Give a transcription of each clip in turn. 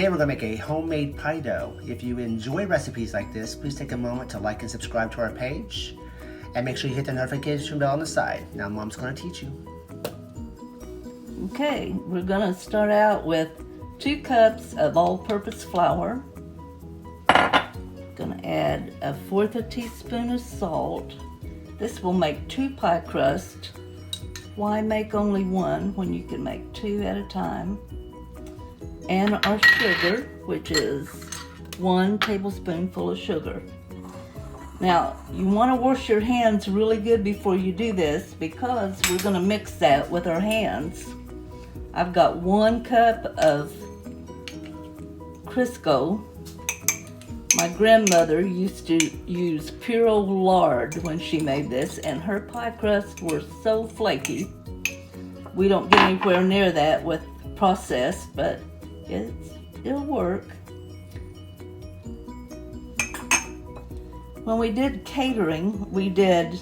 Today we're going to make a homemade pie dough. If you enjoy recipes like this, please take a moment to like and subscribe to our page. And make sure you hit the notification bell on the side. Now Mom's going to teach you. Okay, we're going to start out with 2 cups of all-purpose flour. Going to add 1/4 teaspoon of salt. This will make 2 pie crusts. Why make only 1 when you can make 2 at a time? And our sugar, which is 1 tablespoonful of sugar. Now, you want to wash your hands really good before you do this because we're going to mix that with our hands. I've got 1 cup of Crisco. My grandmother used to use pure old lard when she made this, and her pie crusts were so flaky. We don't get anywhere near that with processed, but it'll work. When we did catering, we did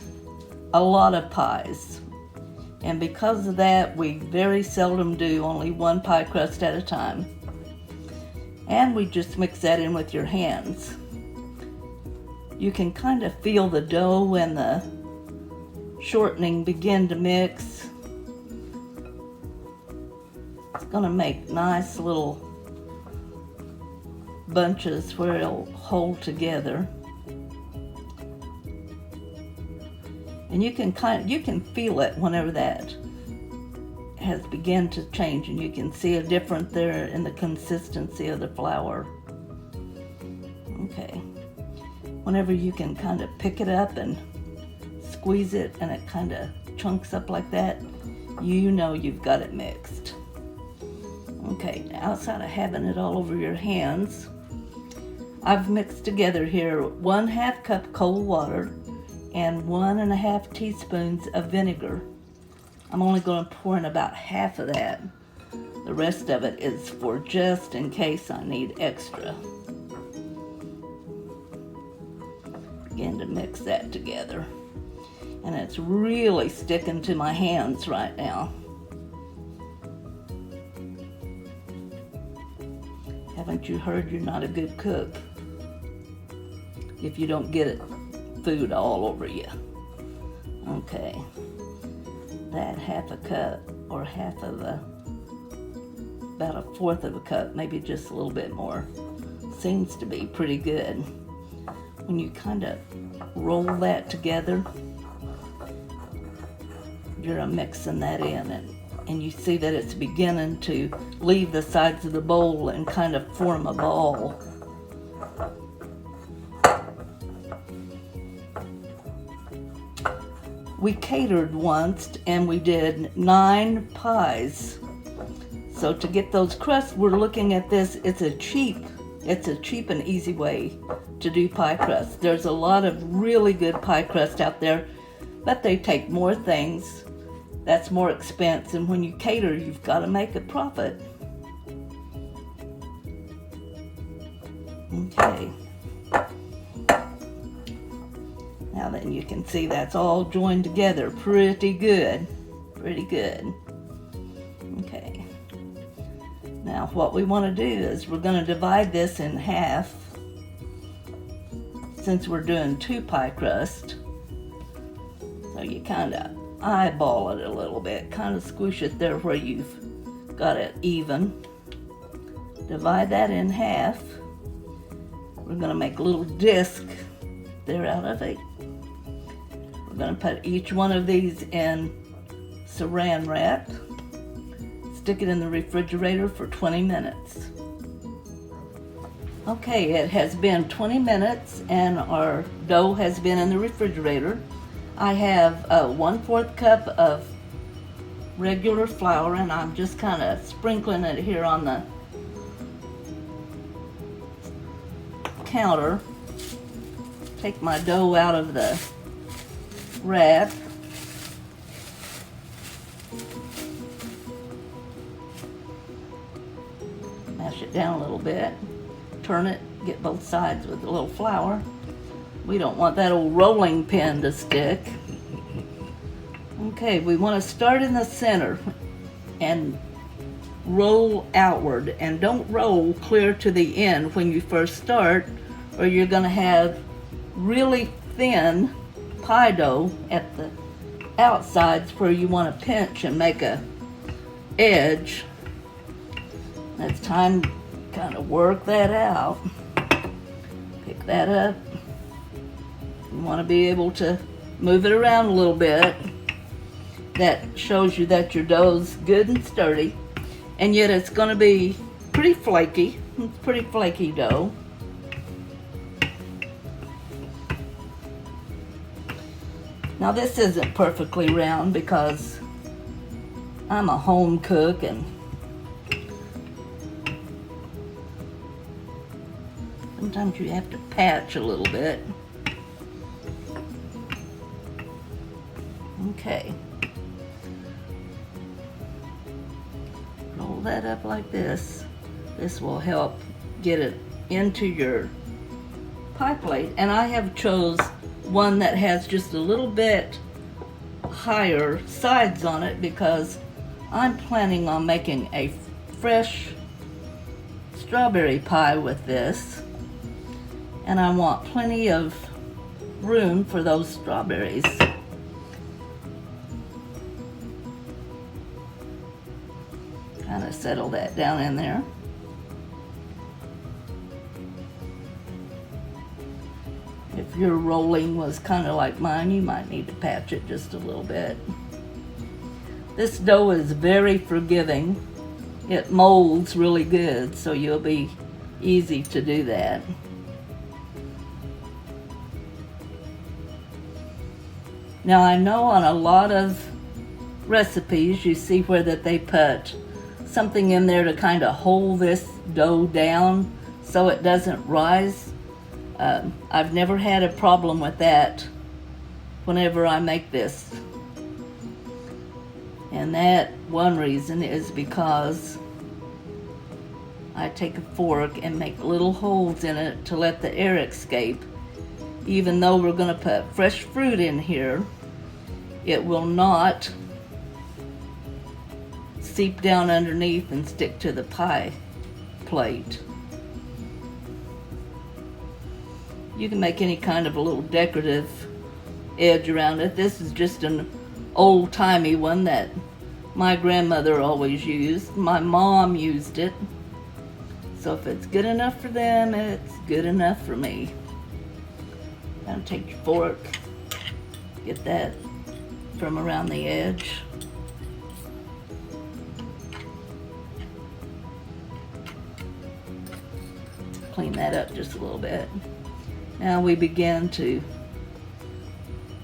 a lot of pies. And because of that, we very seldom do only 1 pie crust at a time. And we just mix that in with your hands. You can kind of feel the dough and the shortening begin to mix. It's gonna make nice little bunches where it'll hold together. And you can feel it whenever that has begun to change, and you can see a difference there in the consistency of the flour. Okay. Whenever you can kind of pick it up and squeeze it and it kind of chunks up like that, you know you've got it mixed. Okay, outside of having it all over your hands, I've mixed together here 1/2 cup cold water and 1½ teaspoons of vinegar. I'm only going to pour in about half of that. The rest of it is for just in case I need extra. Begin to mix that together. And it's really sticking to my hands right now. Haven't you heard you're not a good cook if you don't get food all over you? Okay. That 1/2 cup or about 1/4 of a cup, maybe just a little bit more, seems to be pretty good. When you kind of roll that together, you're mixing that in, and you see that it's beginning to leave the sides of the bowl and kind of form a ball. We catered once and we did 9 pies. So to get those crusts, we're looking at this, it's a cheap and easy way to do pie crusts. There's a lot of really good pie crust out there, but they take more things. That's more expense, and when you cater, you've got to make a profit. Okay. Now then, you can see that's all joined together pretty good. Pretty good. Okay. Now what we want to do is we're going to divide this in half, since we're doing 2 pie crusts. So you kind of eyeball it a little bit, kind of squish it there where you've got it even. Divide that in half. We're going to make a little disc there out of it. We're going to put each one of these in saran wrap. Stick it in the refrigerator for 20 minutes. Okay, it has been 20 minutes and our dough has been in the refrigerator. I have 1/4 cup of regular flour, and I'm just kind of sprinkling it here on the counter. Take my dough out of the wrap. Mash it down a little bit. Turn it, get both sides with a little flour. We don't want that old rolling pin to stick. Okay, we want to start in the center and roll outward, and don't roll clear to the end when you first start, or you're going to have really thin pie dough at the outsides where you want to pinch and make a edge. It's time to kind of work that out. Pick that up. You want to be able to move it around a little bit. That shows you that your dough's good and sturdy, and yet it's going to be pretty flaky. It's pretty flaky dough. Now this isn't perfectly round because I'm a home cook, and sometimes you have to patch a little bit. Okay. Roll that up like this. This will help get it into your pie plate. And I have chose one that has just a little bit higher sides on it because I'm planning on making a fresh strawberry pie with this, and I want plenty of room for those strawberries. Kind of settle that down in there. If your rolling was kind of like mine, you might need to patch it just a little bit. This dough is very forgiving. It molds really good, so you'll be easy to do that. Now I know on a lot of recipes you see where that they put something in there to kind of hold this dough down so it doesn't rise. I've never had a problem with that whenever I make this. And that one reason is because I take a fork and make little holes in it to let the air escape. Even though we're going to put fresh fruit in here, it will not seep down underneath and stick to the pie plate. You can make any kind of a little decorative edge around it. This is just an old-timey one that my grandmother always used. My mom used it. So if it's good enough for them, it's good enough for me. Now take your fork, get that from around the edge. Clean that up just a little bit. Now we begin to,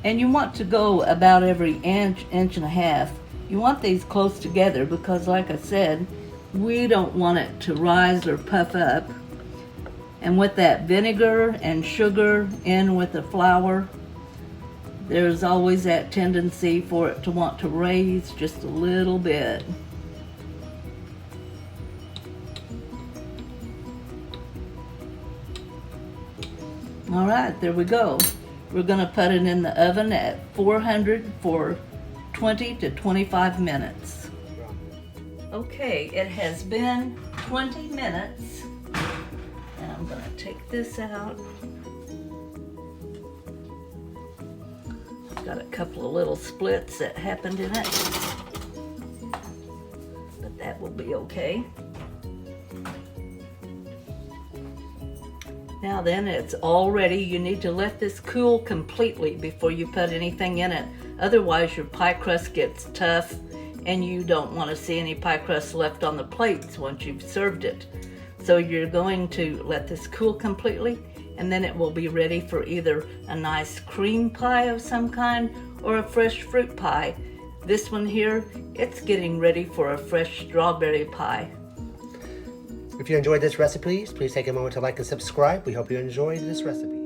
and you want to go about every inch and a half. You want these close together because, like I said, we don't want it to rise or puff up. And with that vinegar and sugar in with the flour, there's always that tendency for it to want to raise just a little bit. All right, there we go. We're going to put it in the oven at 400 for 20 to 25 minutes. Okay, it has been 20 minutes. And I'm going to take this out. Got a couple of little splits that happened in it, but that will be okay. Now then, it's all ready. You need to let this cool completely before you put anything in it. Otherwise, your pie crust gets tough and you don't want to see any pie crust left on the plates once you've served it. So you're going to let this cool completely, and then it will be ready for either a nice cream pie of some kind or a fresh fruit pie. This one here, it's getting ready for a fresh strawberry pie. If you enjoyed this recipe, please take a moment to like and subscribe. We hope you enjoyed this recipe.